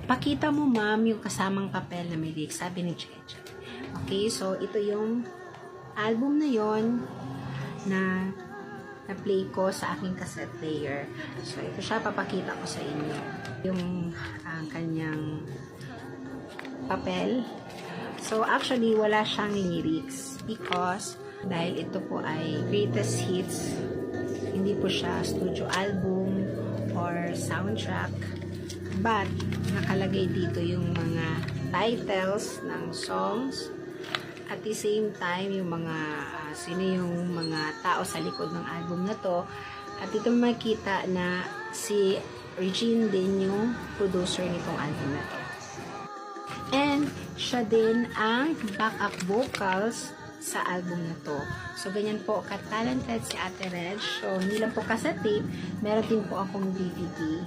Pakita mo ma'am yung kasamang papel na may lyrics, sabi ni Cheche. Okay, so ito yung album na yon na na-play ko sa aking cassette player. So ito siya, papakita ko sa inyo. Yung kanyang papel. So actually, wala siyang lyrics because dahil ito po ay greatest hits, hindi po siya studio album or soundtrack. But, nakalagay dito yung mga titles ng songs. At the same time, yung mga, sino yung mga tao sa likod ng album na to. At ito makita na si Regine din yung producer nitong album na to. And, siya din ang backup vocals sa album na to. So, ganyan po ka-talented si Ate Reg. So, hindi lang po cassette tape, meron din po akong DVD.